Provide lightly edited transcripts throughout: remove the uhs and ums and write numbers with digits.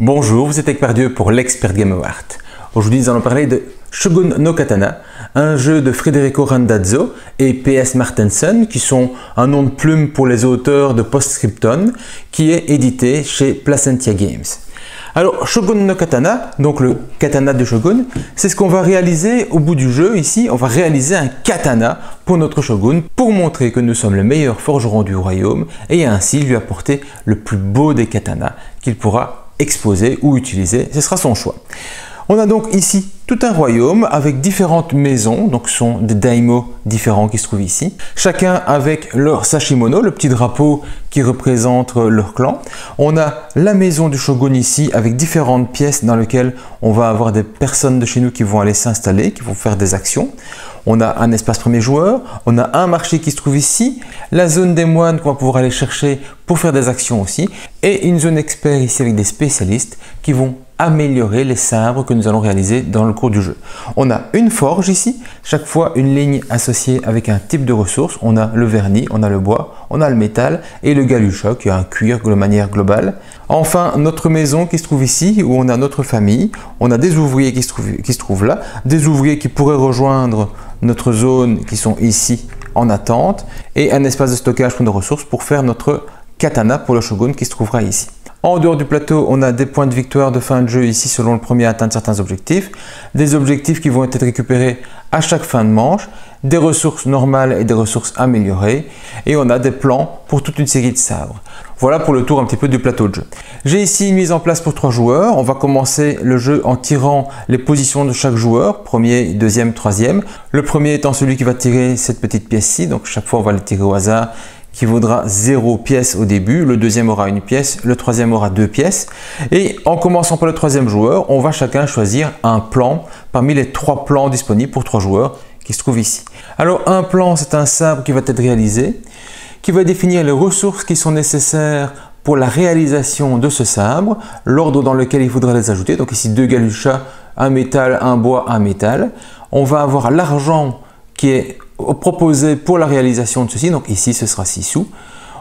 Bonjour, vous êtes avec Pardieu pour l'Expert Game Award. Aujourd'hui, nous allons parler de Shogun no Katana, un jeu de Federico Randazzo et PS Martensen, qui sont un nom de plume pour les auteurs de Postscriptum, qui est édité chez Placentia Games. Alors, Shogun no Katana, donc le katana de Shogun, c'est ce qu'on va réaliser au bout du jeu. Ici, on va réaliser un katana pour notre Shogun, pour montrer que nous sommes le meilleur forgeron du royaume et ainsi lui apporter le plus beau des katanas qu'il pourra exposer ou utiliser, ce sera son choix. On a donc ici tout un royaume avec différentes maisons, donc ce sont des daimyo différents qui se trouvent ici, chacun avec leur sashimono, le petit drapeau qui représente leur clan. On a la maison du shogun ici avec différentes pièces dans lesquelles on va avoir des personnes de chez nous qui vont aller s'installer, qui vont faire des actions. On a un espace premier joueur, on a un marché qui se trouve ici, la zone des moines qu'on va pouvoir aller chercher pour faire des actions aussi, et une zone expert ici avec des spécialistes qui vont améliorer les sabres que nous allons réaliser dans le cours du jeu. On a une forge ici, chaque fois une ligne associée avec un type de ressource. On a le vernis, on a le bois, on a le métal et le galusha qui est un cuir de manière globale. Enfin, notre maison qui se trouve ici où on a notre famille, on a des ouvriers qui se trouvent là, des ouvriers qui pourraient rejoindre notre zone qui sont ici en attente et un espace de stockage pour nos ressources pour faire notre katana pour le shogun qui se trouvera ici. En dehors du plateau, on a des points de victoire de fin de jeu ici selon le premier à atteindre certains objectifs, des objectifs qui vont être récupérés à chaque fin de manche, des ressources normales et des ressources améliorées, et on a des plans pour toute une série de sabres. Voilà pour le tour un petit peu du plateau de jeu. J'ai ici une mise en place pour 3 joueurs. On va commencer le jeu en tirant les positions de chaque joueur, premier, deuxième, troisième. Le premier étant celui qui va tirer cette petite pièce-ci, donc chaque fois on va le tirer au hasard, qui vaudra 0 pièce au début, le deuxième aura une pièce, le troisième aura 2 pièces. Et en commençant par le troisième joueur, on va chacun choisir un plan parmi les 3 plans disponibles pour 3 joueurs qui se trouvent ici. Alors un plan, c'est un sabre qui va être réalisé, qui va définir les ressources qui sont nécessaires pour la réalisation de ce sabre, l'ordre dans lequel il faudra les ajouter. Donc ici 2 galuchas, un métal, un bois, un métal. On va avoir l'argent qui est proposé pour la réalisation de ceci, donc ici ce sera 6 sous.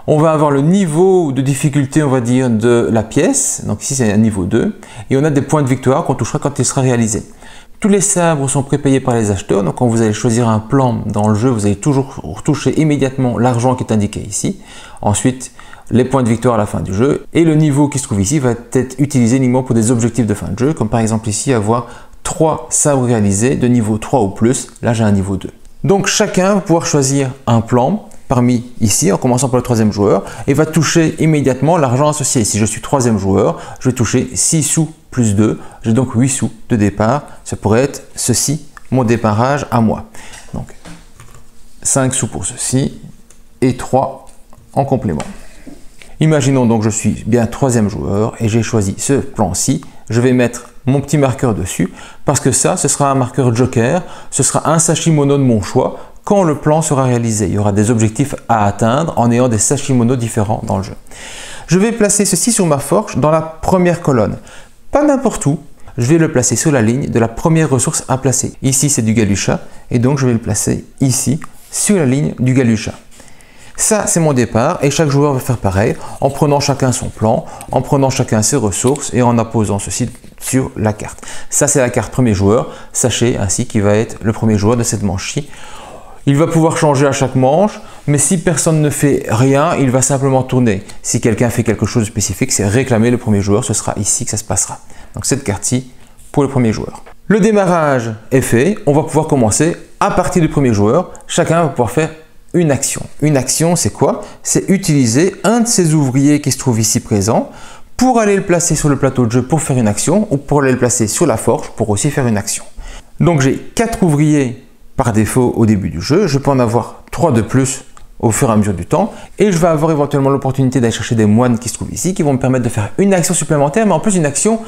On va avoir le niveau de difficulté, on va dire, de la pièce, donc ici c'est un niveau 2, et on a des points de victoire qu'on touchera quand il sera réalisé. Tous les sabres sont prépayés par les acheteurs, donc quand vous allez choisir un plan dans le jeu, vous allez toujours toucher immédiatement l'argent qui est indiqué ici. Ensuite, les points de victoire à la fin du jeu, et le niveau qui se trouve ici va être utilisé uniquement pour des objectifs de fin de jeu, comme par exemple ici avoir 3 sabres réalisés de niveau 3 ou plus, là j'ai un niveau 2. Donc chacun va pouvoir choisir un plan parmi ici en commençant par le troisième joueur et va toucher immédiatement l'argent associé. Si je suis troisième joueur, je vais toucher 6 sous plus 2, j'ai donc 8 sous de départ. Ça pourrait être ceci, mon départage à moi. Donc 5 sous pour ceci et 3 en complément. Imaginons donc que je suis bien troisième joueur et j'ai choisi ce plan-ci. Je vais mettre mon petit marqueur dessus parce que ça, ce sera un marqueur joker, ce sera un sashimono de mon choix quand le plan sera réalisé. Il y aura des objectifs à atteindre en ayant des sashimono différents dans le jeu. Je vais placer ceci sur ma forge dans la première colonne, pas n'importe où. Je vais le placer sur la ligne de la première ressource à placer. Ici, c'est du galusha et donc je vais le placer ici sur la ligne du galusha. Ça, c'est mon départ et chaque joueur va faire pareil en prenant chacun son plan, en prenant chacun ses ressources et en apposant ceci sur la carte. Ça, c'est la carte premier joueur. Sachez ainsi qu'il va être le premier joueur de cette manche-ci. Il va pouvoir changer à chaque manche, mais si personne ne fait rien, il va simplement tourner. Si quelqu'un fait quelque chose de spécifique, c'est réclamer le premier joueur, ce sera ici que ça se passera. Donc cette carte-ci pour le premier joueur. Le démarrage est fait, on va pouvoir commencer à partir du premier joueur. Chacun va pouvoir faire une action. Une action, c'est quoi? C'est utiliser un de ces ouvriers qui se trouve ici présent pour aller le placer sur le plateau de jeu pour faire une action ou pour aller le placer sur la forge pour aussi faire une action. Donc j'ai 4 ouvriers par défaut au début du jeu. Je peux en avoir 3 de plus au fur et à mesure du temps et je vais avoir éventuellement l'opportunité d'aller chercher des moines qui se trouvent ici qui vont me permettre de faire une action supplémentaire, mais en plus une action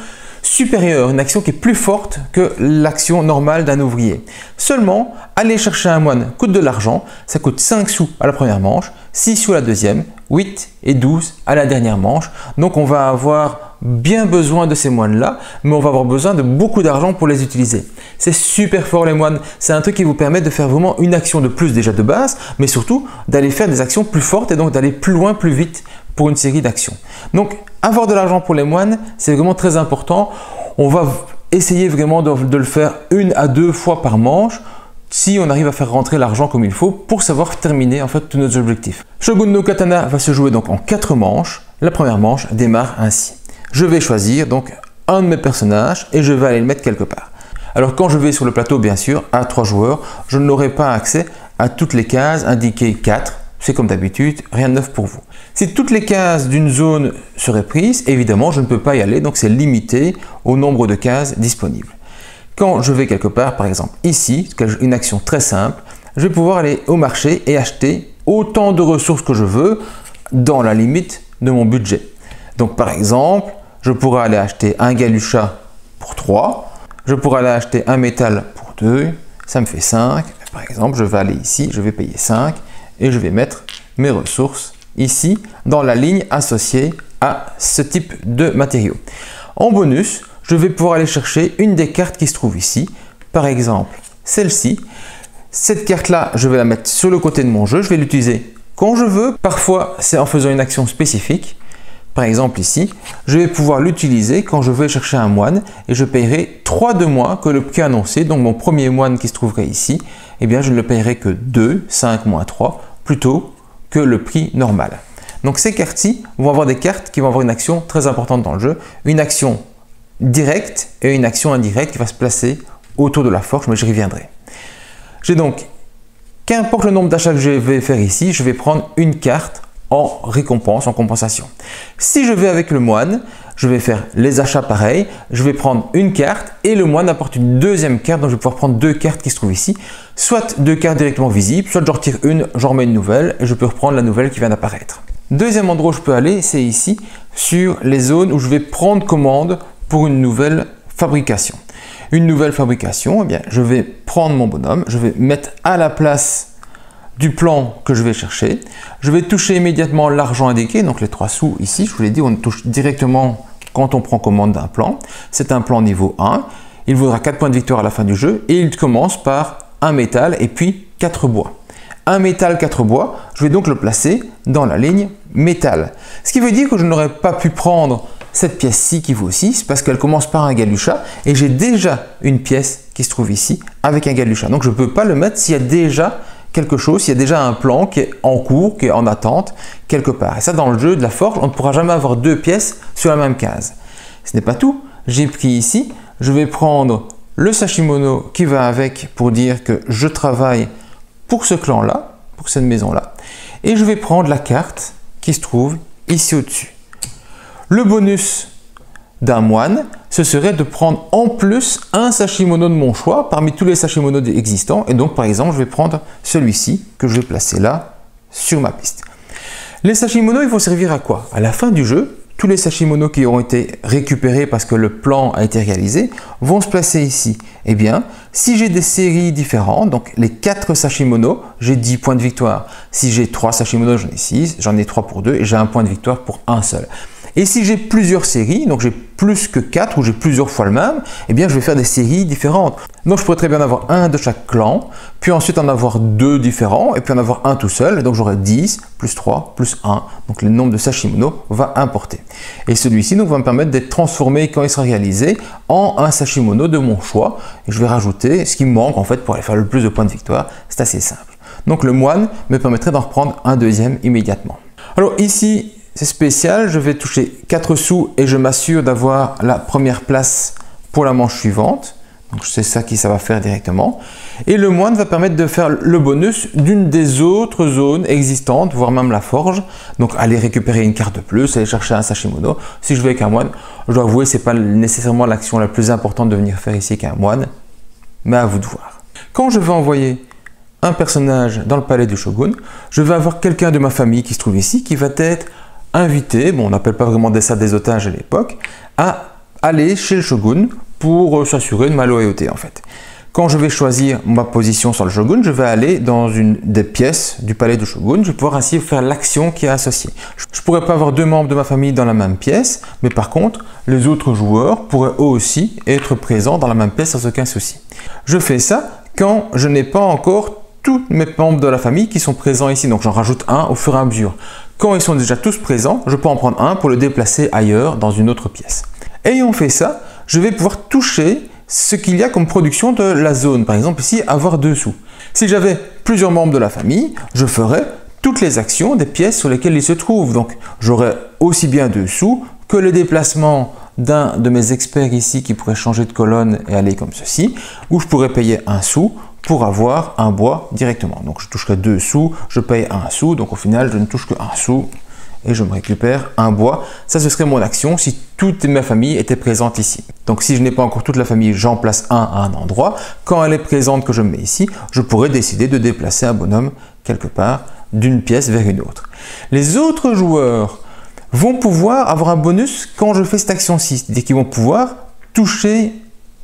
supérieure, une action qui est plus forte que l'action normale d'un ouvrier. Seulement, aller chercher un moine coûte de l'argent, ça coûte 5 sous à la première manche, 6 sur la deuxième, 8 et 12 à la dernière manche. Donc on va avoir bien besoin de ces moines-là, mais on va avoir besoin de beaucoup d'argent pour les utiliser. C'est super fort les moines, c'est un truc qui vous permet de faire vraiment une action de plus déjà de base, mais surtout d'aller faire des actions plus fortes et donc d'aller plus loin, plus vite pour une série d'actions. Donc avoir de l'argent pour les moines, c'est vraiment très important. On va essayer vraiment de le faire 1 à 2 fois par manche, si on arrive à faire rentrer l'argent comme il faut pour savoir terminer en fait tous nos objectifs. Shogun no Katana va se jouer donc en 4 manches. La première manche démarre ainsi. Je vais choisir donc un de mes personnages et je vais aller le mettre quelque part. Alors quand je vais sur le plateau, bien sûr, à 3 joueurs, je n'aurai pas accès à toutes les cases indiquées 4. C'est comme d'habitude, rien de neuf pour vous. Si toutes les cases d'une zone seraient prises, évidemment, je ne peux pas y aller, donc c'est limité au nombre de cases disponibles. Quand je vais quelque part, par exemple ici, une action très simple, je vais pouvoir aller au marché et acheter autant de ressources que je veux dans la limite de mon budget. Donc par exemple, je pourrais aller acheter un galucha pour 3, je pourrais aller acheter un métal pour 2, ça me fait 5. Par exemple, je vais aller ici, je vais payer 5 et je vais mettre mes ressources ici dans la ligne associée à ce type de matériaux. En bonus, je vais pouvoir aller chercher une des cartes qui se trouve ici, par exemple celle-ci. Cette carte-là, je vais la mettre sur le côté de mon jeu, je vais l'utiliser quand je veux. Parfois, c'est en faisant une action spécifique. Par exemple ici, je vais pouvoir l'utiliser quand je vais chercher un moine et je paierai 3 de moins que le prix annoncé. Donc mon premier moine qui se trouverait ici, eh bien je ne le paierai que 2, 5 moins 3, plutôt que le prix normal. Donc ces cartes-ci vont avoir des cartes qui vont avoir une action très importante dans le jeu, une action directe et une action indirecte qui va se placer autour de la forge, mais j'y reviendrai. J'ai donc, qu'importe le nombre d'achats que je vais faire ici, je vais prendre une carte en récompense, en compensation. Si je vais avec le moine, je vais faire les achats pareils, je vais prendre une carte et le moine apporte une deuxième carte, donc je vais pouvoir prendre 2 cartes qui se trouvent ici, soit 2 cartes directement visibles, soit j'en retire une, j'en remets une nouvelle et je peux reprendre la nouvelle qui vient d'apparaître. Deuxième endroit où je peux aller, c'est ici, sur les zones où je vais prendre commande pour une nouvelle fabrication. Une nouvelle fabrication, eh bien, je vais prendre mon bonhomme, je vais mettre à la place du plan que je vais chercher. Je vais toucher immédiatement l'argent indiqué, donc les 3 sous ici. Je vous l'ai dit, on touche directement quand on prend commande d'un plan. C'est un plan niveau 1. Il vaudra 4 points de victoire à la fin du jeu et il commence par un métal et puis 4 bois. Un métal, 4 bois, je vais donc le placer dans la ligne métal. Ce qui veut dire que je n'aurais pas pu prendre cette pièce-ci qui vaut 6 parce qu'elle commence par un galucha et j'ai déjà une pièce qui se trouve ici avec un galucha. Donc je ne peux pas le mettre s'il y a déjà quelque chose, s'il y a déjà un plan qui est en cours, qui est en attente quelque part. Et ça, dans le jeu de la forge, on ne pourra jamais avoir 2 pièces sur la même case. Ce n'est pas tout. J'ai pris ici, je vais prendre le sashimono qui va avec pour dire que je travaille pour ce clan-là, pour cette maison-là. Et je vais prendre la carte qui se trouve ici au-dessus. Le bonus d'un moine, ce serait de prendre en plus un sashimono de mon choix parmi tous les sashimono existants. Et donc, par exemple, je vais prendre celui-ci que je vais placer là sur ma piste. Les sashimono, ils vont servir à quoi? À la fin du jeu, tous les sashimono qui ont été récupérés parce que le plan a été réalisé vont se placer ici. Eh bien, si j'ai des séries différentes, donc les 4 sashimono, j'ai 10 points de victoire. Si j'ai 3 sashimono, j'en ai 6, j'en ai 3 pour 2 et j'ai un point de victoire pour un seul. Et si j'ai plusieurs séries, donc j'ai plus que 4 ou j'ai plusieurs fois le même, eh bien je vais faire des séries différentes. Donc je pourrais très bien en avoir un de chaque clan, puis ensuite en avoir 2 différents, et puis en avoir un tout seul, et donc j'aurai 10, plus 3, plus 1, donc le nombre de sashimono va importer. Et celui-ci va me permettre d'être transformé quand il sera réalisé en un sashimono de mon choix, et je vais rajouter ce qui me manque en fait pour aller faire le plus de points de victoire, c'est assez simple. Donc le moine me permettrait d'en reprendre un deuxième immédiatement. Alors ici, c'est spécial, je vais toucher 4 sous et je m'assure d'avoir la première place pour la manche suivante. Donc c'est ça qui ça va faire directement. Et le moine va permettre de faire le bonus d'une des autres zones existantes, voire même la forge. Donc aller récupérer une carte de plus, aller chercher un sashimono. Si je vais avec un moine, je dois avouer, ce n'est pas nécessairement l'action la plus importante de venir faire ici qu'un moine, mais à vous de voir. Quand je vais envoyer un personnage dans le palais du shogun, je vais avoir quelqu'un de ma famille qui se trouve ici, qui va être invité, bon on n'appelle pas vraiment ça des otages à l'époque, à aller chez le shogun pour s'assurer de ma loyauté en fait. Quand je vais choisir ma position sur le shogun, je vais aller dans une des pièces du palais du shogun. Je vais pouvoir ainsi faire l'action qui est associée. Je ne pourrais pas avoir deux membres de ma famille dans la même pièce, mais par contre, les autres joueurs pourraient eux aussi être présents dans la même pièce sans aucun souci. Je fais ça quand je n'ai pas encore tous mes membres de la famille qui sont présents ici. Donc j'en rajoute un au fur et à mesure. Quand ils sont déjà tous présents, je peux en prendre un pour le déplacer ailleurs dans une autre pièce. Ayant fait ça, je vais pouvoir toucher ce qu'il y a comme production de la zone. Par exemple ici, avoir 2 sous. Si j'avais plusieurs membres de la famille, je ferais toutes les actions des pièces sur lesquelles ils se trouvent. Donc j'aurais aussi bien 2 sous que le déplacement d'un de mes experts ici qui pourrait changer de colonne et aller comme ceci, ou je pourrais payer 1 sou pour avoir un bois directement. Donc je toucherai 2 sous, je paye 1 sou, donc au final je ne touche que 1 sou et je me récupère un bois. Ça, ce serait mon action si toute ma famille était présente ici. Donc si je n'ai pas encore toute la famille, j'en place un à un endroit. Quand elle est présente, que je me mets ici, je pourrais décider de déplacer un bonhomme quelque part d'une pièce vers une autre. Les autres joueurs vont pouvoir avoir un bonus quand je fais cette action-ci, c'est-à-dire qu'ils vont pouvoir toucher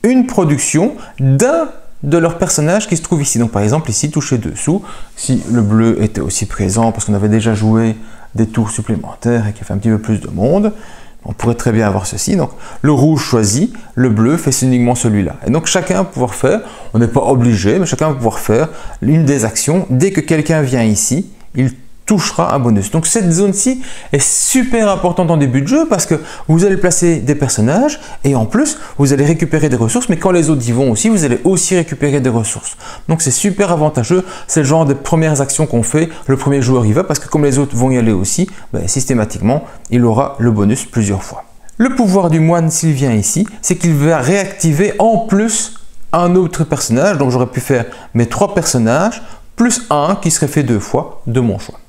une production d'un de leur personnage qui se trouve ici. Donc par exemple ici, toucher 2 sous, si le bleu était aussi présent parce qu'on avait déjà joué des tours supplémentaires et qu'il fait un petit peu plus de monde, on pourrait très bien avoir ceci. Donc le rouge choisit, le bleu fait uniquement celui-là. Et donc chacun va pouvoir faire, on n'est pas obligé, mais chacun va pouvoir faire l'une des actions. Dès que quelqu'un vient ici, il touchera un bonus. Donc cette zone-ci est super importante en début de jeu parce que vous allez placer des personnages et en plus vous allez récupérer des ressources, mais quand les autres y vont aussi, vous allez aussi récupérer des ressources. Donc c'est super avantageux, c'est le genre de premières actions qu'on fait, le premier joueur y va parce que comme les autres vont y aller aussi, systématiquement il aura le bonus plusieurs fois. Le pouvoir du moine s'il vient ici, c'est qu'il va réactiver en plus un autre personnage, donc j'aurais pu faire mes 3 personnages plus un qui serait fait 2 fois de mon choix.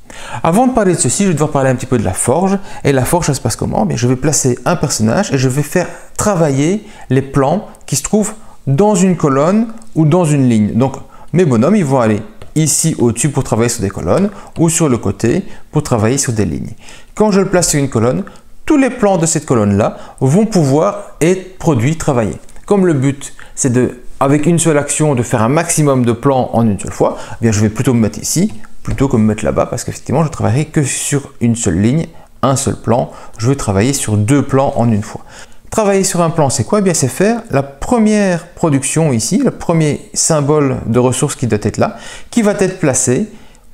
Avant de parler de ceci, je vais devoir parler un petit peu de la forge. Et la forge, ça se passe comment? Bien, je vais placer un personnage et je vais faire travailler les plans qui se trouvent dans une colonne ou dans une ligne. Donc, mes bonhommes, ils vont aller ici au-dessus pour travailler sur des colonnes ou sur le côté pour travailler sur des lignes. Quand je le place sur une colonne, tous les plans de cette colonne-là vont pouvoir être produits, travaillés. Comme le but, c'est avec une seule action de faire un maximum de plans en une seule fois, bien, je vais plutôt me mettre ici plutôt que me mettre là-bas parce qu'effectivement je ne travaillerai que sur une seule ligne, un seul plan. Je vais travailler sur 2 plans en une fois. Travailler sur un plan, c'est quoi? Eh bien, c'est faire la première production ici, le premier symbole de ressources qui doit être là, qui va être placé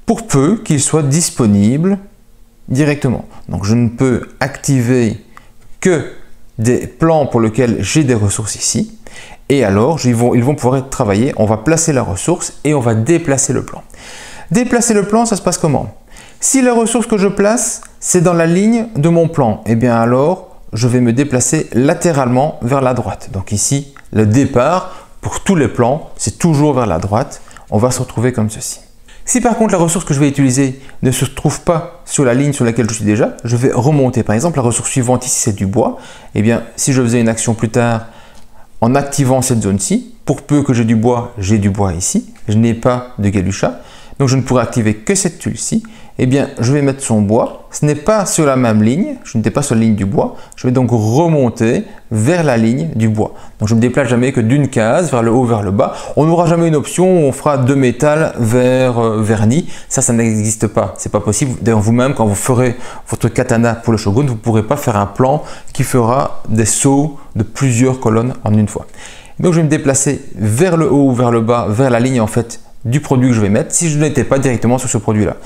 pour peu qu'il soit disponible directement. Donc je ne peux activer que des plans pour lesquels j'ai des ressources ici. Et alors, ils vont pouvoir être travaillés. On va placer la ressource et on va déplacer le plan. Déplacer le plan, ça se passe comment? Si la ressource que je place, c'est dans la ligne de mon plan, eh bien alors, je vais me déplacer latéralement vers la droite. Donc ici, le départ, pour tous les plans, c'est toujours vers la droite. On va se retrouver comme ceci. Si par contre la ressource que je vais utiliser ne se trouve pas sur la ligne sur laquelle je suis déjà, je vais remonter. Par exemple, la ressource suivante ici, c'est du bois. Eh bien, si je faisais une action plus tard en activant cette zone-ci, pour peu que j'ai du bois ici, je n'ai pas de galucha. Donc je ne pourrai activer que cette tuile-ci. Eh bien, je vais mettre son bois. Ce n'est pas sur la même ligne. Je n'étais pas sur la ligne du bois. Je vais donc remonter vers la ligne du bois. Donc je ne me déplace jamais que d'une case, vers le haut, vers le bas. On n'aura jamais une option où on fera de métal vers vernis. Ça n'existe pas. C'est pas possible. D'ailleurs, vous-même, quand vous ferez votre katana pour le shogun, vous ne pourrez pas faire un plan qui fera des sauts de plusieurs colonnes en une fois. Donc je vais me déplacer vers le haut ou vers le bas, vers la ligne en fait du produit que je vais mettre si je n'étais pas directement sur ce produit-là.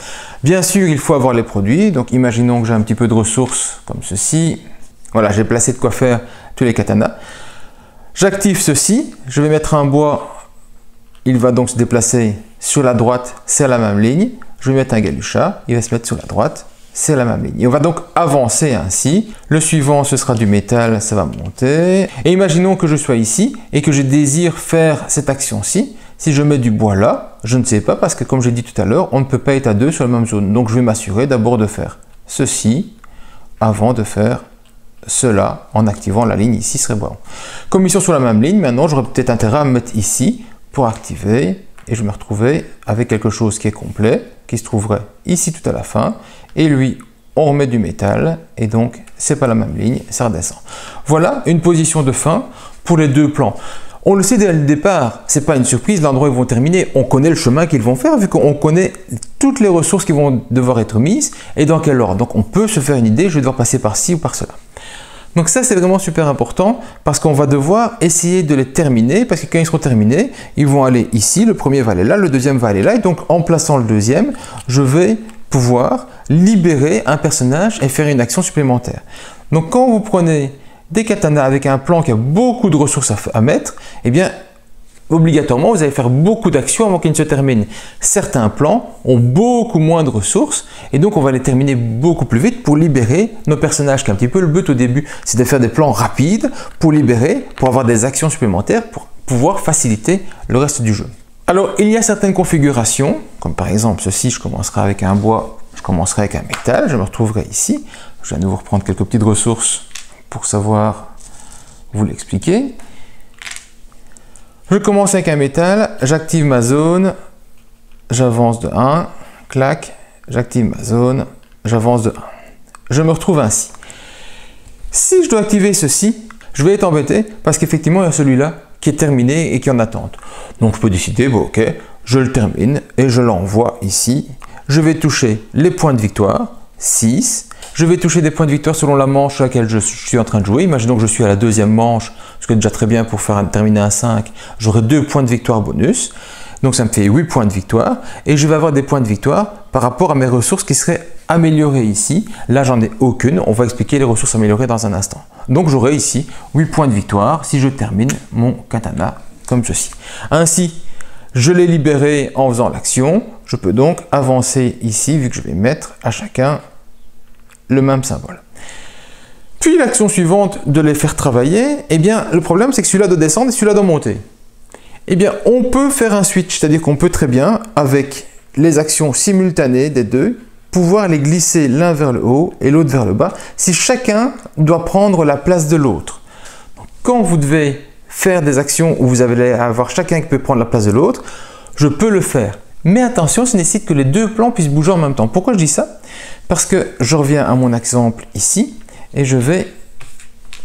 Bien sûr, il faut avoir les produits. Donc, imaginons que j'ai un petit peu de ressources comme ceci. Voilà, j'ai placé de quoi faire tous les katanas. J'active ceci. Je vais mettre un bois. Il va donc se déplacer sur la droite, c'est la même ligne. Je vais mettre un galucha. Il va se mettre sur la droite, c'est la même ligne. Et on va donc avancer ainsi. Le suivant, ce sera du métal, ça va monter. Et imaginons que je sois ici et que je désire faire cette action-ci. Si je mets du bois là, je ne sais pas parce que comme j'ai dit tout à l'heure, on ne peut pas être à 2 sur la même zone. Donc je vais m'assurer d'abord de faire ceci avant de faire cela en activant la ligne ici serait bon. Comme ils sont sur la même ligne, maintenant j'aurais peut-être intérêt à me mettre ici pour activer et je me retrouver avec quelque chose qui est complet, qui se trouverait ici tout à la fin et lui on remet du métal et donc c'est pas la même ligne, ça redescend. Voilà une position de fin pour les 2 plans. On le sait dès le départ, ce n'est pas une surprise, l'endroit où ils vont terminer, on connaît le chemin qu'ils vont faire vu qu'on connaît toutes les ressources qui vont devoir être mises et dans quel ordre. Donc on peut se faire une idée, je vais devoir passer par ci ou par cela. Donc ça c'est vraiment super important parce qu'on va devoir essayer de les terminer parce que quand ils seront terminés, ils vont aller ici, le premier va aller là, le deuxième va aller là et donc en plaçant le deuxième, je vais pouvoir libérer un personnage et faire une action supplémentaire. Donc quand vous prenez des katanas avec un plan qui a beaucoup de ressources à mettre, eh bien obligatoirement vous allez faire beaucoup d'actions avant qu'ils ne se terminent. Certains plans ont beaucoup moins de ressources et donc on va les terminer beaucoup plus vite pour libérer nos personnages, qui est un petit peu le but au début, c'est de faire des plans rapides pour libérer, pour avoir des actions supplémentaires pour pouvoir faciliter le reste du jeu. Alors il y a certaines configurations, comme par exemple ceci, je commencerai avec un bois, je commencerai avec un métal, je me retrouverai ici, je vais à nouveau reprendre quelques petites ressources pour savoir vous l'expliquer. Je commence avec un métal, j'active ma zone, j'avance de 1, clac, j'active ma zone, j'avance de 1. Je me retrouve ainsi. Si je dois activer ceci, je vais être embêté parce qu'effectivement il y a celui-là qui est terminé et qui est en attente. Donc je peux décider, bon ok, je le termine et je l'envoie ici. Je vais toucher les points de victoire, 6. Je vais toucher des points de victoire selon la manche sur laquelle je suis en train de jouer. Imaginons que je suis à la deuxième manche, ce qui est déjà très bien pour terminer un 5. J'aurai 2 points de victoire bonus. Donc ça me fait 8 points de victoire. Et je vais avoir des points de victoire par rapport à mes ressources qui seraient améliorées ici. Là, j'en ai aucune. On va expliquer les ressources améliorées dans un instant. Donc j'aurai ici 8 points de victoire si je termine mon katana comme ceci. Ainsi, je l'ai libéré en faisant l'action. Je peux donc avancer ici, vu que je vais mettre à chacun le même symbole. Puis l'action suivante de les faire travailler, eh bien le problème c'est que celui-là doit descendre et celui-là doit monter. Eh bien on peut faire un switch, c'est-à-dire qu'on peut très bien, avec les actions simultanées des deux, pouvoir les glisser l'un vers le haut et l'autre vers le bas, si chacun doit prendre la place de l'autre. Quand vous devez faire des actions où vous allez avoir chacun qui peut prendre la place de l'autre, je peux le faire. Mais attention, ça nécessite que les deux plans puissent bouger en même temps. Pourquoi je dis ça? Parce que je reviens à mon exemple ici et je vais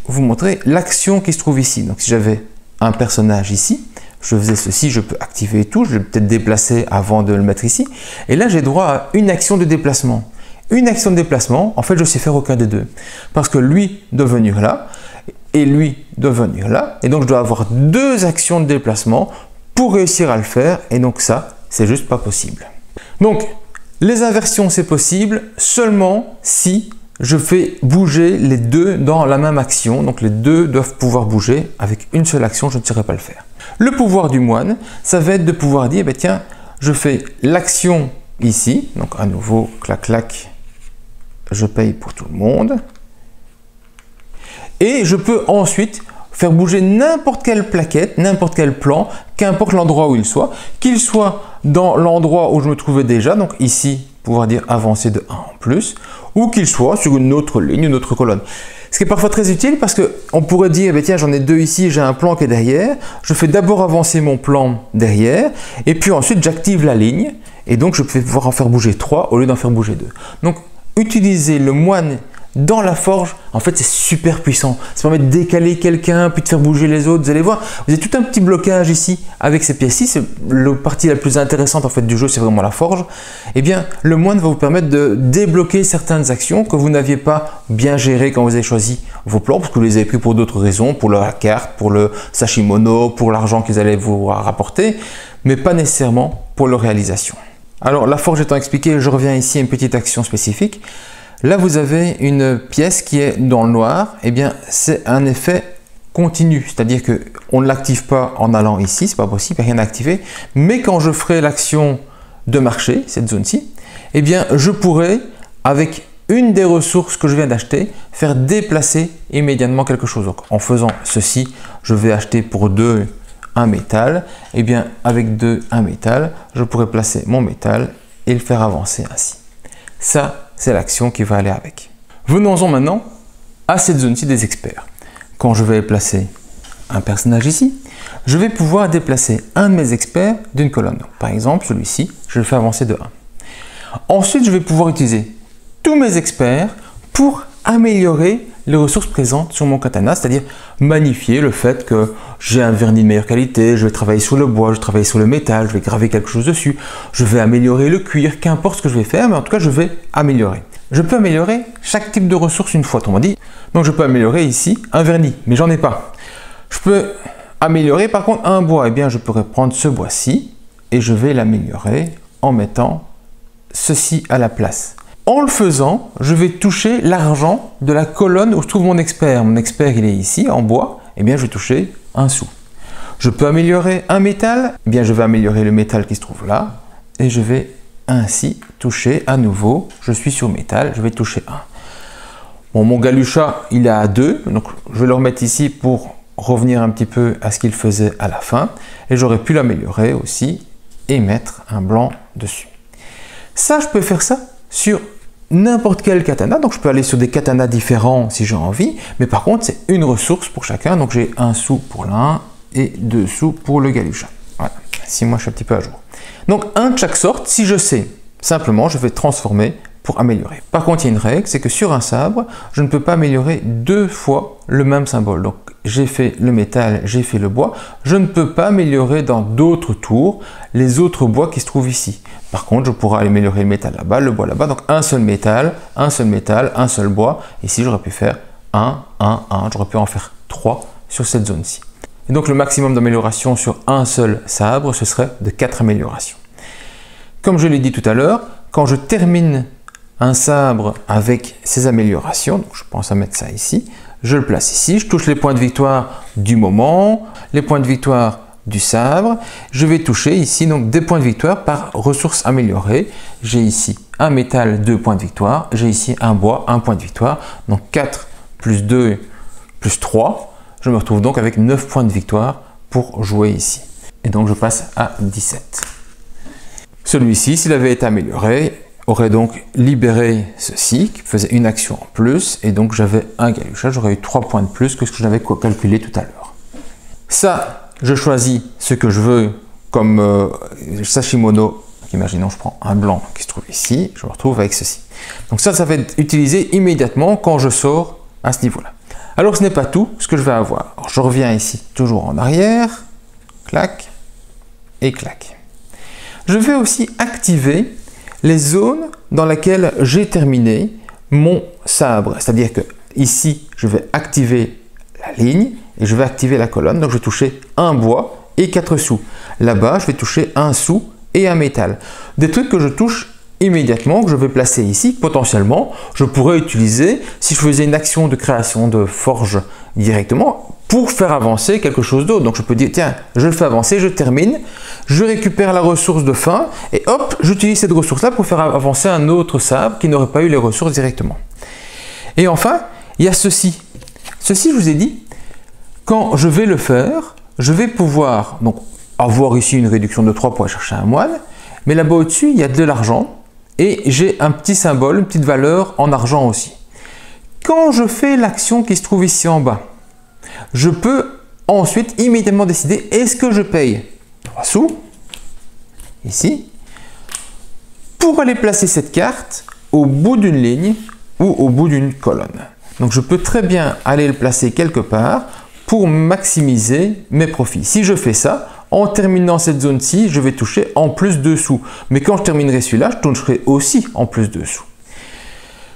vous montrer l'action qui se trouve ici. Donc si j'avais un personnage ici, je faisais ceci, je peux activer tout, je vais peut-être déplacer avant de le mettre ici. Et là, j'ai droit à une action de déplacement. Une action de déplacement, en fait, je ne sais faire aucun des deux. Parce que lui doit venir là et lui doit venir là. Et donc, je dois avoir 2 actions de déplacement pour réussir à le faire. Et donc ça, c'est juste pas possible. Donc, les inversions, c'est possible seulement si je fais bouger les deux dans la même action. Donc, les deux doivent pouvoir bouger. Avec une seule action, je ne saurais pas le faire. Le pouvoir du moine, ça va être de pouvoir dire, ben tiens, je fais l'action ici. Donc, à nouveau, clac, clac, je paye pour tout le monde. Et je peux ensuite faire bouger n'importe quelle plaquette, n'importe quel plan, qu'importe l'endroit où il soit, qu'il soit dans l'endroit où je me trouvais déjà, donc ici, pouvoir dire avancer de 1 en plus, ou qu'il soit sur une autre ligne, une autre colonne. Ce qui est parfois très utile parce qu'on pourrait dire, eh bien, tiens, j'en ai 2 ici, j'ai un plan qui est derrière, je fais d'abord avancer mon plan derrière, et puis ensuite j'active la ligne, et donc je peux pouvoir en faire bouger 3 au lieu d'en faire bouger 2. Donc, utiliser le moine dans la forge, en fait, c'est super puissant. Ça permet de décaler quelqu'un, puis de faire bouger les autres. Vous allez voir, vous avez tout un petit blocage ici avec ces pièces-ci. C'est la partie la plus intéressante en fait du jeu, c'est vraiment la forge. Eh bien, le moine va vous permettre de débloquer certaines actions que vous n'aviez pas bien gérées quand vous avez choisi vos plans, parce que vous les avez pris pour d'autres raisons, pour la carte, pour le sashimono, pour l'argent qu'ils allaient vous rapporter, mais pas nécessairement pour leur réalisation. Alors, la forge étant expliquée, je reviens ici à une petite action spécifique. Là, vous avez une pièce qui est dans le noir. Eh bien, c'est un effet continu, c'est-à-dire qu'on ne l'active pas en allant ici, c'est pas possible, il n'y a rien à activer. Mais quand je ferai l'action de marcher, cette zone-ci, eh bien, je pourrai, avec une des ressources que je viens d'acheter, faire déplacer immédiatement quelque chose. Donc, en faisant ceci, je vais acheter pour 2 un métal. Eh bien, avec 2 un métal, je pourrais placer mon métal et le faire avancer ainsi. Ça, c'est l'action qui va aller avec. Venons-en maintenant à cette zone-ci des experts. Quand je vais placer un personnage ici, je vais pouvoir déplacer un de mes experts d'une colonne. Donc, par exemple, celui-ci, je le fais avancer de 1. Ensuite, je vais pouvoir utiliser tous mes experts pour améliorer les ressources présentes sur mon katana, c'est-à-dire magnifier le fait que j'ai un vernis de meilleure qualité, je vais travailler sur le bois, je vais travailler sur le métal, je vais graver quelque chose dessus, je vais améliorer le cuir, qu'importe ce que je vais faire, mais en tout cas je vais améliorer. Je peux améliorer chaque type de ressource une fois, autrement dit. Donc je peux améliorer ici un vernis, mais j'en ai pas. Je peux améliorer par contre un bois, eh bien je pourrais prendre ce bois-ci et je vais l'améliorer en mettant ceci à la place. En le faisant, je vais toucher l'argent de la colonne où se trouve mon expert. Mon expert, il est ici, en bois. Eh bien, je vais toucher 1 sou. Je peux améliorer un métal. Eh bien, je vais améliorer le métal qui se trouve là. Et je vais ainsi toucher à nouveau. Je suis sur métal, je vais toucher 1. Bon, mon galucha, il est à 2. Donc, je vais le remettre ici pour revenir un petit peu à ce qu'il faisait à la fin. Et j'aurais pu l'améliorer aussi et mettre un blanc dessus. Ça, je peux faire ça sur n'importe quel katana, donc je peux aller sur des katanas différents si j'ai envie, mais par contre c'est une ressource pour chacun, donc j'ai 1 sou pour l'un et 2 sous pour le galucha. Voilà, si moi je suis un petit peu à jour. Donc un de chaque sorte, si je sais, simplement je vais transformer pour améliorer. Par contre il y a une règle, c'est que sur un sabre, je ne peux pas améliorer 2 fois le même symbole. Donc j'ai fait le métal, j'ai fait le bois, je ne peux pas améliorer dans d'autres tours les autres bois qui se trouvent ici. Par contre, je pourrais améliorer le métal là-bas, le bois là-bas, donc un seul métal, un seul bois. Ici, j'aurais pu faire 1, 1, 1, j'aurais pu en faire 3 sur cette zone-ci. Et donc le maximum d'amélioration sur un seul sabre, ce serait de 4 améliorations. Comme je l'ai dit tout à l'heure, quand je termine un sabre avec ces améliorations, donc je pense à mettre ça ici, je le place ici, je touche les points de victoire du moment, les points de victoire du sabre, je vais toucher ici donc des points de victoire par ressources améliorées. J'ai ici un métal, 2 points de victoire, j'ai ici un bois, 1 point de victoire, donc 4 plus 2 plus 3, je me retrouve donc avec 9 points de victoire pour jouer ici. Et donc je passe à 17. Celui-ci, s'il avait été amélioré, aurait donc libéré ceci, qui faisait une action en plus, et donc j'avais un galucha, j'aurais eu 3 points de plus que ce que j'avais calculé tout à l'heure. Ça, je choisis ce que je veux comme Sashimono. Imaginons, je prends un blanc qui se trouve ici, je me retrouve avec ceci. Donc ça va être utilisé immédiatement quand je sors à ce niveau-là. Alors ce n'est pas tout ce que je vais avoir. Alors, je reviens ici, toujours en arrière, clac et clac. Je vais aussi activer les zones dans lesquelles j'ai terminé mon sabre. C'est-à-dire que ici, je vais activer la ligne et je vais activer la colonne. Donc je vais toucher un bois et 4 sous. Là-bas, je vais toucher 1 sou et un métal. Des trucs que je touche immédiatement, que je vais placer ici. Potentiellement, je pourrais utiliser, si je faisais une action de création de forge directement, pour faire avancer quelque chose d'autre. Donc je peux dire, tiens, je le fais avancer, je termine, je récupère la ressource de fin et hop, j'utilise cette ressource-là pour faire avancer un autre sabre qui n'aurait pas eu les ressources directement. Et enfin, il y a ceci. Ceci, je vous ai dit, quand je vais le faire, je vais pouvoir donc avoir ici une réduction de 3 pour aller chercher un moine, mais là-bas au-dessus, il y a de l'argent et j'ai un petit symbole, une petite valeur en argent aussi. Quand je fais l'action qui se trouve ici en bas, je peux ensuite immédiatement décider est-ce que je paye 3 sous, ici, pour aller placer cette carte au bout d'une ligne ou au bout d'une colonne. Donc je peux très bien aller le placer quelque part pour maximiser mes profits. Si je fais ça, en terminant cette zone-ci, je vais toucher en plus 2 sous. Mais quand je terminerai celui-là, je toucherai aussi en plus 2 sous.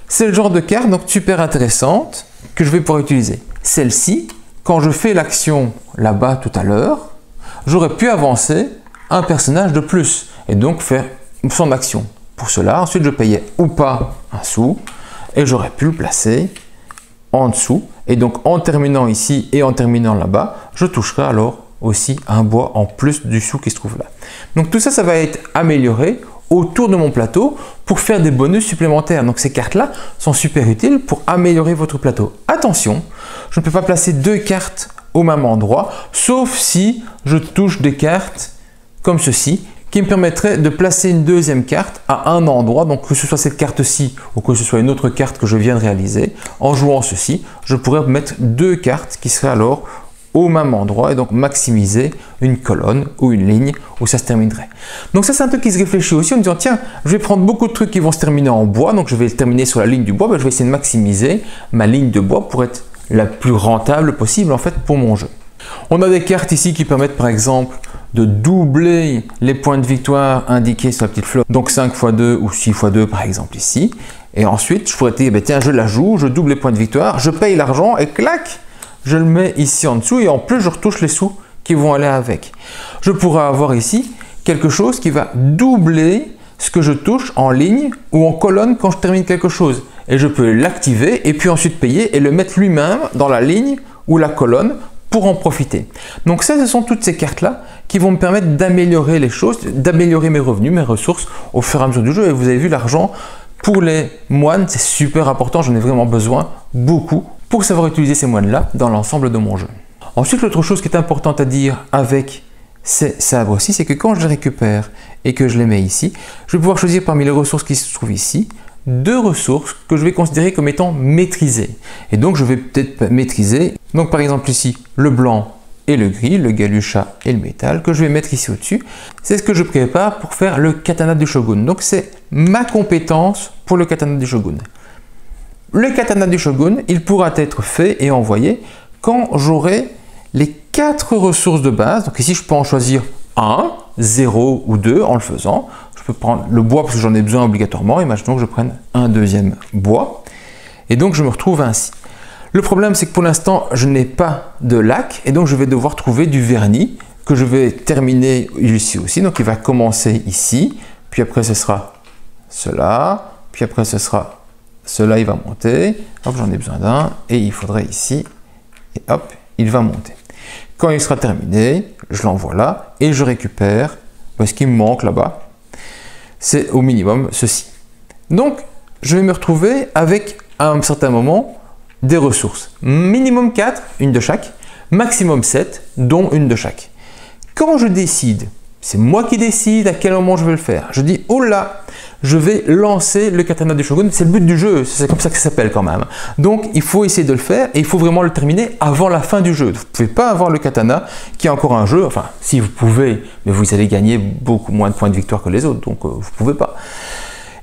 C'est le genre de carte donc super intéressante que je vais pouvoir utiliser. Celle-ci, quand je fais l'action là-bas tout à l'heure, j'aurais pu avancer un personnage de plus et donc faire son action. Pour cela, ensuite je payais ou pas 1 sou et j'aurais pu le placer en dessous. Et donc en terminant ici et en terminant là-bas, je toucherai alors aussi un bois en plus du sou qui se trouve là. Donc tout ça, ça va être amélioré autour de mon plateau pour faire des bonus supplémentaires. Donc ces cartes-là sont super utiles pour améliorer votre plateau. Attention, je ne peux pas placer 2 cartes au même endroit, sauf si je touche des cartes comme ceci, qui me permettrait de placer une deuxième carte à un endroit, donc que ce soit cette carte-ci ou que ce soit une autre carte que je viens de réaliser. En jouant ceci, je pourrais mettre 2 cartes qui seraient alors au même endroit et donc maximiser une colonne ou une ligne où ça se terminerait. Donc ça c'est un truc qui se réfléchit aussi en disant tiens, je vais prendre beaucoup de trucs qui vont se terminer en bois, donc je vais terminer sur la ligne du bois, je vais essayer de maximiser ma ligne de bois pour être la plus rentable possible en fait pour mon jeu. On a des cartes ici qui permettent par exemple de doubler les points de victoire indiqués sur la petite fleur, donc 5 x 2 ou 6 x 2 par exemple ici. Et ensuite, je pourrais dire, tiens, je la joue, je double les points de victoire, je paye l'argent et clac, je le mets ici en dessous et en plus, je retouche les sous qui vont aller avec. Je pourrais avoir ici quelque chose qui va doubler ce que je touche en ligne ou en colonne quand je termine quelque chose. Et je peux l'activer et puis ensuite payer et le mettre lui-même dans la ligne ou la colonne pour en profiter. Donc ça, ce sont toutes ces cartes-là qui vont me permettre d'améliorer les choses, d'améliorer mes revenus, mes ressources au fur et à mesure du jeu. Et vous avez vu, l'argent, pour les moines, c'est super important, j'en ai vraiment besoin, beaucoup, pour savoir utiliser ces moines-là dans l'ensemble de mon jeu. Ensuite, l'autre chose qui est importante à dire avec ces sabres aussi, c'est que quand je les récupère et que je les mets ici, je vais pouvoir choisir parmi les ressources qui se trouvent ici, 2 ressources que je vais considérer comme étant maîtrisées. Et donc, je vais peut-être maîtriser, donc par exemple ici, le blanc et le gris, le galusha et le métal, que je vais mettre ici au-dessus. C'est ce que je prépare pour faire le katana du shogun. Donc c'est ma compétence pour le katana du shogun. Le katana du shogun, il pourra être fait et envoyé quand j'aurai les 4 ressources de base. Donc ici, je peux en choisir 1, 0 ou 2 en le faisant. Je peux prendre le bois parce que j'en ai besoin obligatoirement. Imaginons que je prenne un deuxième bois. Et donc, je me retrouve ainsi. Le problème, c'est que pour l'instant, je n'ai pas de lac et donc je vais devoir trouver du vernis que je vais terminer ici aussi. Donc, il va commencer ici, puis après, ce sera cela, puis après, ce sera cela, il va monter. Hop, j'en ai besoin d'un et il faudrait ici, et hop, il va monter. Quand il sera terminé, je l'envoie là et je récupère ce qui me manque là-bas. C'est au minimum ceci. Donc, je vais me retrouver avec à un certain moment des ressources. Minimum 4, une de chaque, maximum 7, dont une de chaque. Quand je décide, c'est moi qui décide à quel moment je vais le faire. Je dis, oh là, je vais lancer le katana du shogun. C'est le but du jeu, c'est comme ça que ça s'appelle quand même. Donc, il faut essayer de le faire et il faut vraiment le terminer avant la fin du jeu. Vous ne pouvez pas avoir le katana qui est encore un jeu. Enfin, si vous pouvez, mais vous allez gagner beaucoup moins de points de victoire que les autres. Donc, vous ne pouvez pas.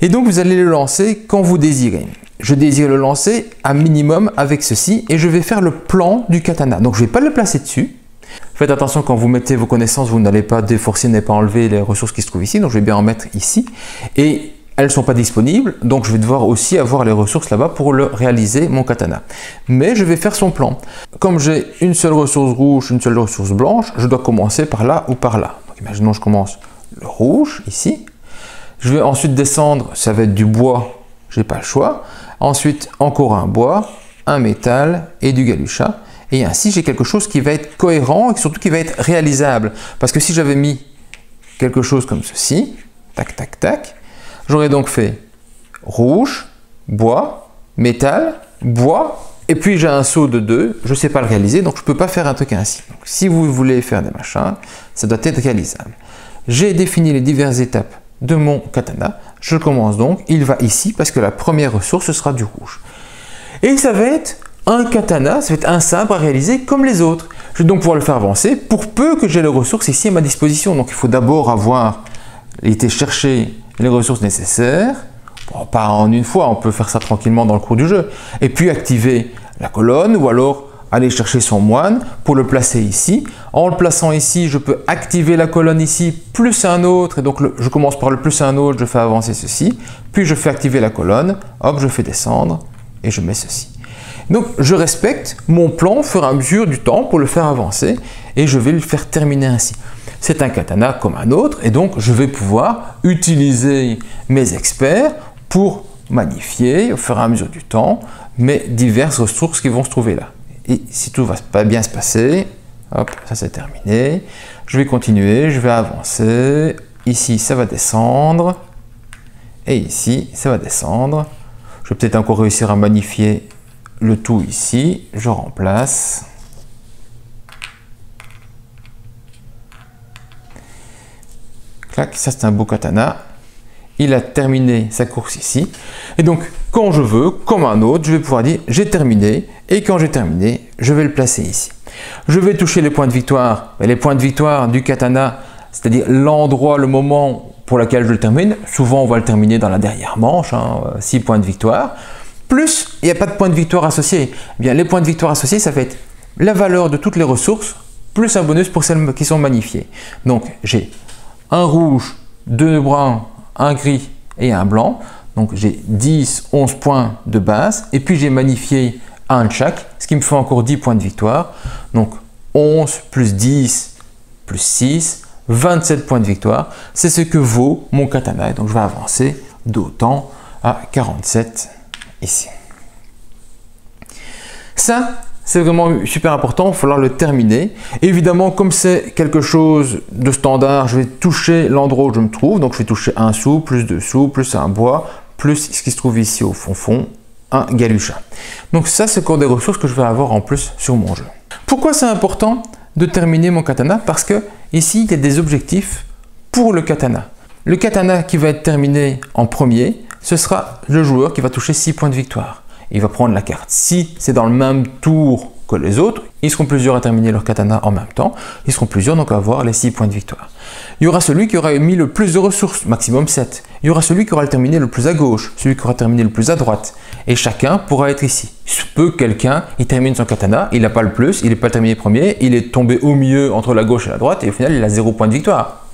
Et donc, vous allez le lancer quand vous désirez. Je désire le lancer à minimum avec ceci et je vais faire le plan du katana. Donc, je ne vais pas le placer dessus. Faites attention quand vous mettez vos connaissances, vous n'allez pas déforcer, n'allez pas enlever les ressources qui se trouvent ici. Donc, je vais bien en mettre ici. Et elles ne sont pas disponibles, donc je vais devoir aussi avoir les ressources là-bas pour le réaliser, mon katana. Mais je vais faire son plan. Comme j'ai une seule ressource rouge, une seule ressource blanche, je dois commencer par là ou par là. Donc, imaginons je commence le rouge, ici. Je vais ensuite descendre, ça va être du bois, je n'ai pas le choix. Ensuite, encore un bois, un métal et du galusha. Et ainsi, j'ai quelque chose qui va être cohérent et surtout qui va être réalisable. Parce que si j'avais mis quelque chose comme ceci, tac, tac, tac, j'aurais donc fait rouge, bois, métal, bois, et puis j'ai un saut de 2, je ne sais pas le réaliser, donc je ne peux pas faire un truc ainsi. Donc, si vous voulez faire des machins, ça doit être réalisable. J'ai défini les diverses étapes de mon katana. Je commence donc, il va ici parce que la première ressource, ce sera du rouge. Et ça va être un katana, ça va être un sabre à réaliser comme les autres. Je vais donc pouvoir le faire avancer pour peu que j'ai les ressources ici à ma disposition. Donc il faut d'abord avoir été chercher les ressources nécessaires. Bon, pas en une fois, on peut faire ça tranquillement dans le cours du jeu. Et puis activer la colonne ou alors aller chercher son moine pour le placer ici. En le plaçant ici, je peux activer la colonne ici, plus un autre. Et donc, je commence par le plus un autre, je fais avancer ceci. Puis, je fais activer la colonne. Hop, je fais descendre et je mets ceci. Donc, je respecte mon plan au fur et à mesure du temps pour le faire avancer. Et je vais le faire terminer ainsi. C'est un katana comme un autre. Et donc, je vais pouvoir utiliser mes experts pour magnifier au fur et à mesure du temps mes diverses ressources qui vont se trouver là. Et si tout va pas bien se passer, hop, ça c'est terminé. Je vais continuer, je vais avancer. Ici, ça va descendre. Et ici, ça va descendre. Je vais peut-être encore réussir à magnifier le tout ici. Je remplace. Clac, ça c'est un beau katana. Il a terminé sa course ici. Et donc, quand je veux, comme un autre, je vais pouvoir dire j'ai terminé. Et quand j'ai terminé, je vais le placer ici. Je vais toucher les points de victoire. Et les points de victoire du katana, c'est-à-dire l'endroit, le moment pour lequel je le termine. Souvent, on va le terminer dans la dernière manche, 6 points de victoire. Plus, il n'y a pas de points de victoire associés. Eh bien, les points de victoire associés, ça va être la valeur de toutes les ressources, plus un bonus pour celles qui sont magnifiées. Donc, j'ai un rouge, 2 bruns, un gris et un blanc. Donc, j'ai 10, 11 points de base. Et puis, j'ai magnifié un de chaque, ce qui me fait encore 10 points de victoire. Donc, 11 plus 10 plus 6, 27 points de victoire. C'est ce que vaut mon katana. Et donc, je vais avancer d'autant à 47 ici. Ça, c'est vraiment super important, il va falloir le terminer. Évidemment, comme c'est quelque chose de standard, je vais toucher l'endroit où je me trouve. Donc, je vais toucher un sou, plus 2 sous, plus un bois, plus ce qui se trouve ici au fond, un galucha. Donc, ça, c'est encore des ressources que je vais avoir en plus sur mon jeu. Pourquoi c'est important de terminer mon katana? Parce que ici, il y a des objectifs pour le katana. Le katana qui va être terminé en premier, ce sera le joueur qui va toucher 6 points de victoire. Il va prendre la carte. Si c'est dans le même tour que les autres, ils seront plusieurs à terminer leur katana en même temps. Ils seront plusieurs donc à avoir les 6 points de victoire. Il y aura celui qui aura mis le plus de ressources, maximum 7. Il y aura celui qui aura terminé le plus à gauche, celui qui aura terminé le plus à droite. Et chacun pourra être ici. Il se peut que quelqu'un, il termine son katana, il n'a pas le plus, il n'est pas terminé premier, il est tombé au milieu entre la gauche et la droite et au final il a 0 point de victoire.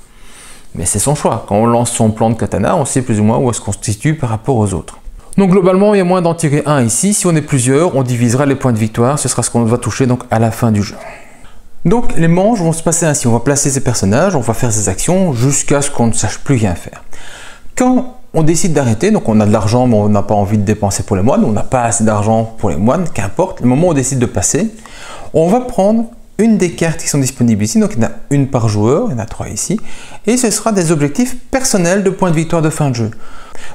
Mais c'est son choix. Quand on lance son plan de katana, on sait plus ou moins où est-ce qu'on se situe par rapport aux autres. Donc globalement, il y a moyen d'en tirer un ici. Si on est plusieurs, on divisera les points de victoire. Ce sera ce qu'on va toucher donc à la fin du jeu. Donc les manches vont se passer ainsi. On va placer ces personnages, on va faire ces actions jusqu'à ce qu'on ne sache plus rien faire. Quand on décide d'arrêter, donc on a de l'argent mais on n'a pas envie de dépenser pour les moines, on n'a pas assez d'argent pour les moines, qu'importe, le moment où on décide de passer, on va prendre une des cartes qui sont disponibles ici, donc il y en a une par joueur, il y en a 3 ici, et ce sera des objectifs personnels de points de victoire de fin de jeu.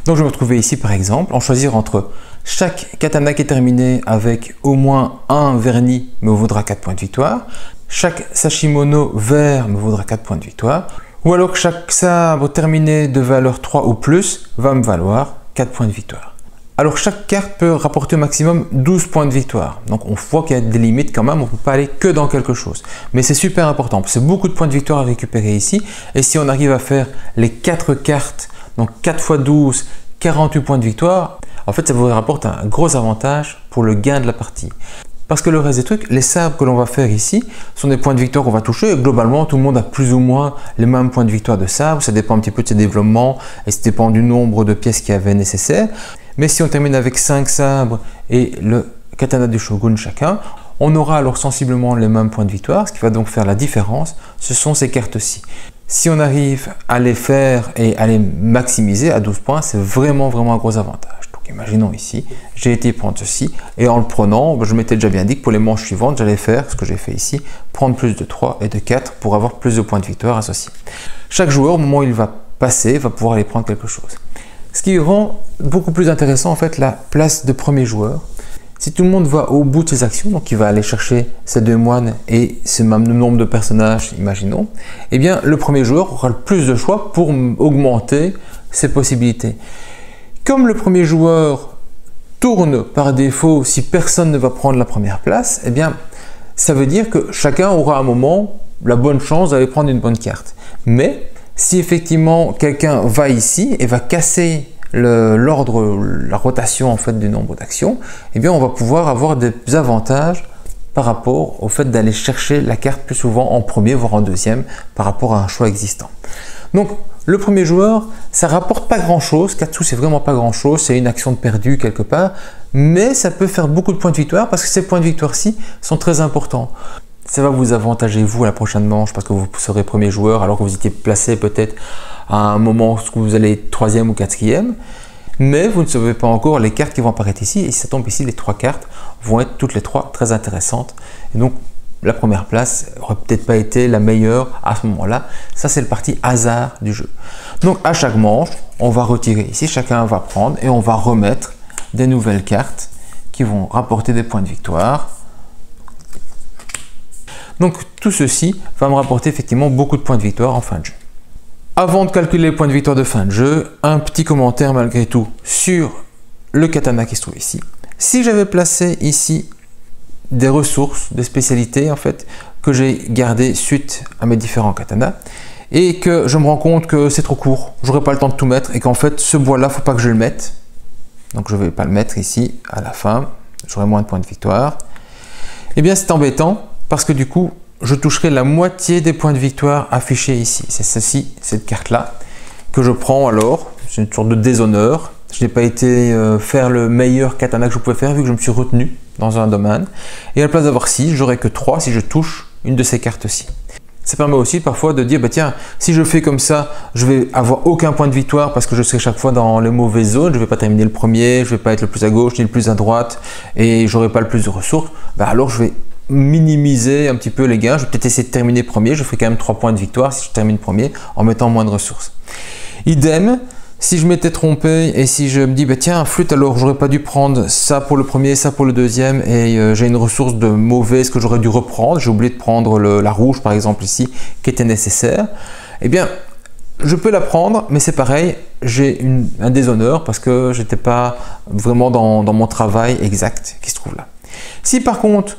Donc je vais me retrouver ici par exemple, en choisir entre chaque katana qui est terminé avec au moins un vernis me vaudra 4 points de victoire, chaque sashimono vert me vaudra 4 points de victoire, ou alors que chaque sabre terminé de valeur 3 ou plus va me valoir 4 points de victoire. Alors chaque carte peut rapporter au maximum 12 points de victoire. Donc on voit qu'il y a des limites quand même, on ne peut pas aller que dans quelque chose. Mais c'est super important, c'est beaucoup de points de victoire à récupérer ici. Et si on arrive à faire les 4 cartes, donc 4 x 12, 48 points de victoire, en fait ça vous rapporte un gros avantage pour le gain de la partie. Parce que le reste des trucs, les sabres que l'on va faire ici, sont des points de victoire qu'on va toucher. Et globalement, tout le monde a plus ou moins les mêmes points de victoire de sabre. Ça dépend un petit peu de ses développements et ça dépend du nombre de pièces qu'il y avait nécessaire. Mais si on termine avec 5 sabres et le katana du shogun chacun, on aura alors sensiblement les mêmes points de victoire. Ce qui va donc faire la différence, ce sont ces cartes-ci. Si on arrive à les faire et à les maximiser à 12 points, c'est vraiment un gros avantage. Donc imaginons ici, j'ai été prendre ceci et en le prenant, je m'étais déjà bien dit que pour les manches suivantes, j'allais faire ce que j'ai fait ici, prendre plus de 3 et de 4 pour avoir plus de points de victoire associés. Chaque joueur, au moment où il va passer, va pouvoir aller prendre quelque chose. Ce qui rend beaucoup plus intéressant en fait la place de premier joueur. Si tout le monde va au bout de ses actions, donc il va aller chercher ces 2 moines et ce même nombre de personnages, imaginons, eh bien le premier joueur aura le plus de choix pour augmenter ses possibilités. Comme le premier joueur tourne par défaut si personne ne va prendre la première place, eh bien ça veut dire que chacun aura à un moment la bonne chance d'aller prendre une bonne carte. Mais si effectivement quelqu'un va ici et va casser l'ordre, la rotation en fait du nombre d'actions, eh bien on va pouvoir avoir des avantages par rapport au fait d'aller chercher la carte plus souvent en premier voire en deuxième par rapport à un choix existant. Donc le premier joueur, ça rapporte pas grand chose, 4 sous c'est vraiment pas grand chose, c'est une action de perdu quelque part, mais ça peut faire beaucoup de points de victoire parce que ces points de victoire-ci sont très importants. Ça va vous avantager vous à la prochaine manche parce que vous serez premier joueur alors que vous étiez placé peut-être à un moment où vous allez être 3e ou 4e, mais vous ne savez pas encore les cartes qui vont apparaître ici, et si ça tombe ici, les 3 cartes vont être toutes les 3 très intéressantes, et donc la première place n'aurait peut-être pas été la meilleure à ce moment-là. Ça c'est le parti hasard du jeu. Donc à chaque manche, on va retirer ici, chacun va prendre et on va remettre des nouvelles cartes qui vont rapporter des points de victoire. Donc tout ceci va me rapporter effectivement beaucoup de points de victoire en fin de jeu. Avant de calculer les points de victoire de fin de jeu, un petit commentaire malgré tout sur le katana qui se trouve ici. Si j'avais placé ici des ressources, des spécialités en fait que j'ai gardées suite à mes différents katanas et que je me rends compte que c'est trop court, j'aurai pas le temps de tout mettre et qu'en fait ce bois là faut pas que je le mette, donc je vais pas le mettre ici à la fin, j'aurai moins de points de victoire. Et bien c'est embêtant parce que du coup je toucherai la moitié des points de victoire affichés ici, c'est ceci, cette carte là que je prends alors, c'est une sorte de déshonneur. Je n'ai pas été faire le meilleur katana que je pouvais faire vu que je me suis retenu dans un domaine. Et à la place d'avoir 6, j'aurai que 3 si je touche une de ces cartes-ci. Ça permet aussi parfois de dire, bah tiens, si je fais comme ça, je vais avoir aucun point de victoire parce que je serai chaque fois dans les mauvaises zones. Je ne vais pas terminer le premier, je ne vais pas être le plus à gauche ni le plus à droite et j'aurai pas le plus de ressources. Bah alors je vais minimiser un petit peu les gains. Je vais peut-être essayer de terminer premier. Je ferai quand même 3 points de victoire si je termine premier en mettant moins de ressources. Idem. Si je m'étais trompé et si je me dis bah tiens flûte, alors j'aurais pas dû prendre ça pour le premier, ça pour le deuxième et j'ai une ressource de mauvaise que j'aurais dû reprendre, j'ai oublié de prendre la rouge par exemple ici qui était nécessaire, eh bien je peux la prendre mais c'est pareil, j'ai un déshonneur parce que j'étais pas vraiment dans mon travail exact qui se trouve là. Si par contre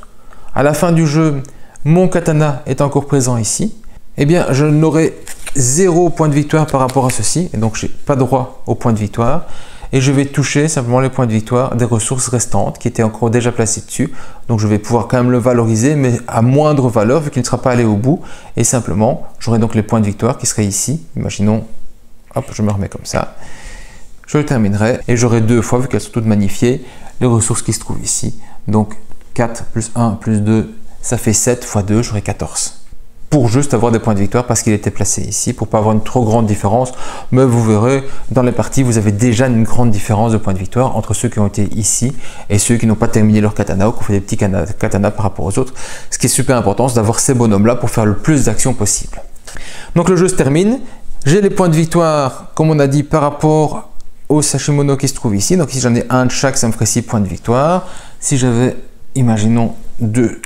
à la fin du jeu mon katana est encore présent ici, eh bien je n'aurai 0 point de victoire par rapport à ceci et donc j'ai pas droit au point de victoire et je vais toucher simplement les points de victoire des ressources restantes qui étaient encore déjà placées dessus, donc je vais pouvoir quand même le valoriser mais à moindre valeur vu qu'il ne sera pas allé au bout et simplement j'aurai donc les points de victoire qui seraient ici, imaginons, hop je me remets comme ça, je le terminerai et j'aurai 2 fois vu qu'elles sont toutes magnifiées les ressources qui se trouvent ici, donc 4 plus 1 plus 2 ça fait 7 fois 2 j'aurai 14. Pour juste avoir des points de victoire parce qu'il était placé ici, pour pas avoir une trop grande différence. Mais vous verrez, dans les parties, vous avez déjà une grande différence de points de victoire entre ceux qui ont été ici et ceux qui n'ont pas terminé leur katana ou qui ont fait des petits katanas par rapport aux autres. Ce qui est super important, c'est d'avoir ces bonhommes-là pour faire le plus d'actions possible. Donc le jeu se termine. J'ai les points de victoire, comme on a dit, par rapport au sashimono qui se trouve ici. Donc si j'en ai un de chaque, ça me ferait 6 points de victoire. Si j'avais, imaginons, 2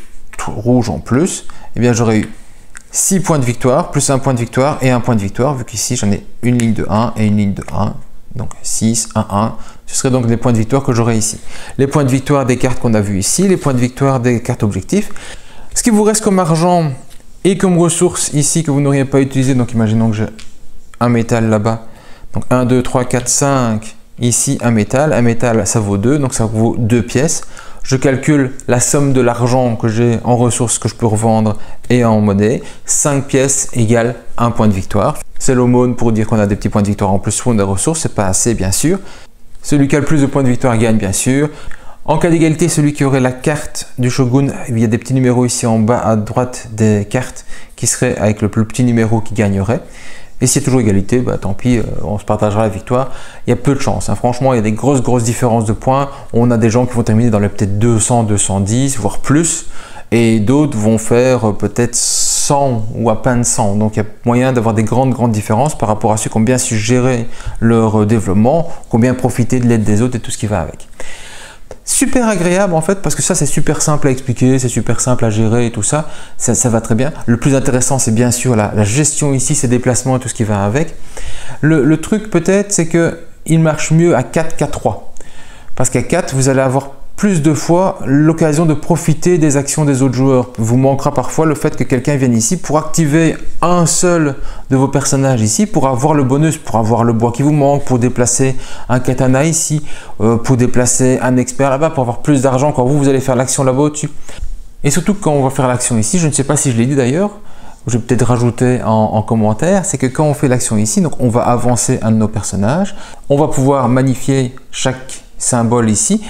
rouges en plus, eh bien j'aurais eu 6 points de victoire, plus un point de victoire et un point de victoire, vu qu'ici j'en ai une ligne de 1 et une ligne de 1, donc 6, 1, 1, ce serait donc les points de victoire que j'aurai ici. Les points de victoire des cartes qu'on a vues ici, les points de victoire des cartes objectifs. Ce qui vous reste comme argent et comme ressource ici que vous n'auriez pas utilisé, donc imaginons que j'ai un métal là-bas, donc 1, 2, 3, 4, 5, ici un métal ça vaut 2, donc ça vaut 2 pièces. Je calcule la somme de l'argent que j'ai en ressources que je peux revendre et en monnaie. 5 pièces égale 1 point de victoire. C'est l'aumône pour dire qu'on a des petits points de victoire en plus ou des ressources. C'est pas assez bien sûr. Celui qui a le plus de points de victoire gagne bien sûr. En cas d'égalité, celui qui aurait la carte du shogun, il y a des petits numéros ici en bas à droite des cartes qui seraient avec le plus petit numéro qui gagnerait. Et s'il y a toujours égalité, bah, tant pis, on se partagera la victoire. Il y a peu de chance. Hein. Franchement, il y a des grosses différences de points. On a des gens qui vont terminer dans les peut-être 200, 210, voire plus. Et d'autres vont faire peut-être 100 ou à peine 100. Donc, il y a moyen d'avoir des grandes différences par rapport à ceux qui ont bien su gérer leur développement, qui ont bien profité de l'aide des autres et tout ce qui va avec. Super agréable en fait parce que ça c'est super simple à expliquer, c'est super simple à gérer et tout ça, ça va très bien. Le plus intéressant c'est bien sûr la gestion ici, ses déplacements et tout ce qui va avec. Le truc peut-être c'est qu'il marche mieux à 4 qu'à 3 parce qu'à 4 vous allez avoir plus de fois l'occasion de profiter des actions des autres joueurs. Vous manquera parfois le fait que quelqu'un vienne ici pour activer un seul de vos personnages ici, pour avoir le bonus, pour avoir le bois qui vous manque, pour déplacer un katana ici, pour déplacer un expert là-bas, pour avoir plus d'argent quand vous allez faire l'action là-bas au-dessus. Et surtout quand on va faire l'action ici, je ne sais pas si je l'ai dit d'ailleurs, je vais peut-être rajouter en commentaire, c'est que quand on fait l'action ici, donc on va avancer un de nos personnages, on va pouvoir magnifier chaque symbole ici,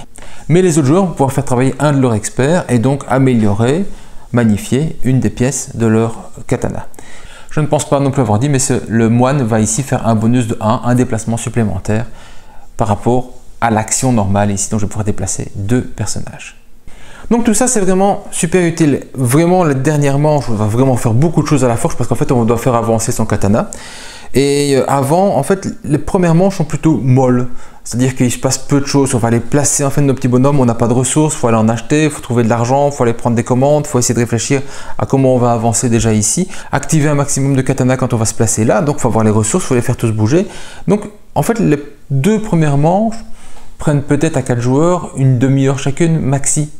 mais les autres joueurs vont pouvoir faire travailler un de leurs experts et donc améliorer, magnifier une des pièces de leur katana. Je ne pense pas non plus avoir dit, mais le moine va ici faire un bonus de 1, un déplacement supplémentaire par rapport à l'action normale ici, donc je vais pouvoir déplacer 2 personnages. Donc tout ça c'est vraiment super utile. Vraiment la dernière manche, on va vraiment faire beaucoup de choses à la forge parce qu'en fait on doit faire avancer son katana. Et avant, en fait, les premières manches sont plutôt molles. C'est-à-dire qu'il se passe peu de choses. On va aller placer en fait nos petits bonhommes, on n'a pas de ressources, il faut aller en acheter, il faut trouver de l'argent, il faut aller prendre des commandes, il faut essayer de réfléchir à comment on va avancer déjà ici. Activer un maximum de katana quand on va se placer là, donc il faut avoir les ressources, il faut les faire tous bouger. Donc en fait, les 2 premières manches prennent peut-être à 4 joueurs une demi-heure chacune maxi.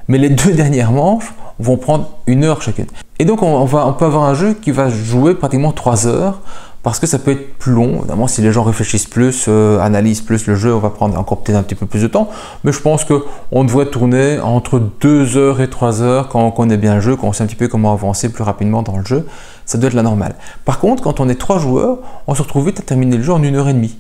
mais les 2 dernières manches vont prendre 1 heure chacune. Et donc on peut avoir un jeu qui va jouer pratiquement 3 heures, parce que ça peut être plus long. Évidemment, si les gens réfléchissent plus, analysent plus le jeu, on va prendre encore peut-être un petit peu plus de temps. Mais je pense qu'on devrait tourner entre 2 heures et 3 heures quand on connaît bien le jeu, quand on sait un petit peu comment avancer plus rapidement dans le jeu. Ça doit être la normale. Par contre, quand on est 3 joueurs, on se retrouve vite à terminer le jeu en 1 heure et demie.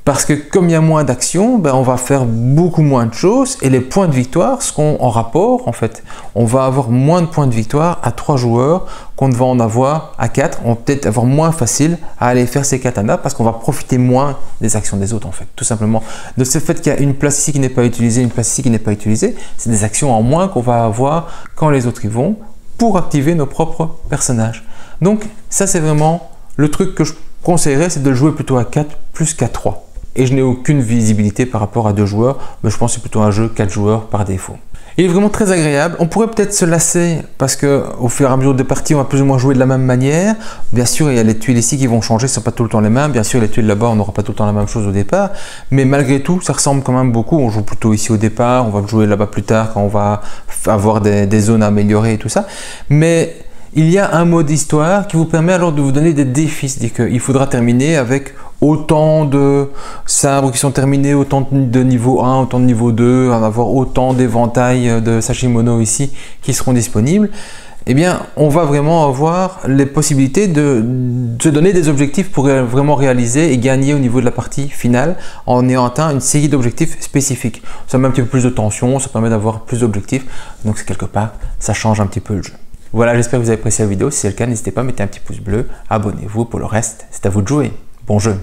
Parce que comme il y a moins d'action, on va faire beaucoup moins de choses et les points de victoire seront en rapport en fait. On va avoir moins de points de victoire à 3 joueurs qu'on ne va en avoir à 4. On va peut-être avoir moins facile à aller faire ces katanas parce qu'on va profiter moins des actions des autres en fait, tout simplement. De ce fait qu'il y a une place ici qui n'est pas utilisée, une place ici qui n'est pas utilisée, c'est des actions en moins qu'on va avoir quand les autres y vont pour activer nos propres personnages. Donc ça c'est vraiment le truc que je conseillerais, c'est de le jouer plutôt à 4 plus qu'à 3. Et je n'ai aucune visibilité par rapport à 2 joueurs, mais je pense que c'est plutôt un jeu 4 joueurs par défaut. Il est vraiment très agréable. On pourrait peut-être se lasser parce qu'au fur et à mesure des parties, on va plus ou moins jouer de la même manière. Bien sûr, il y a les tuiles ici qui vont changer, ce ne sont pas tout le temps les mêmes. Bien sûr, les tuiles là-bas, on n'aura pas tout le temps la même chose au départ. Mais malgré tout, ça ressemble quand même beaucoup. On joue plutôt ici au départ, on va jouer là-bas plus tard quand on va avoir des zones à améliorer et tout ça. Mais il y a un mode histoire qui vous permet alors de vous donner des défis. C'est-à-dire qu'il faudra terminer avec autant de sabres qui sont terminés, autant de niveau 1, autant de niveau 2, en avoir autant d'éventails de Sashimono ici qui seront disponibles. Eh bien, on va vraiment avoir les possibilités de se donner des objectifs pour vraiment réaliser et gagner au niveau de la partie finale en ayant atteint une série d'objectifs spécifiques. Ça met un petit peu plus de tension, ça permet d'avoir plus d'objectifs. Donc, c'est quelque part, ça change un petit peu le jeu. Voilà, j'espère que vous avez apprécié la vidéo. Si c'est le cas, n'hésitez pas à mettre un petit pouce bleu, abonnez-vous. Pour le reste, c'est à vous de jouer. Bon jeu!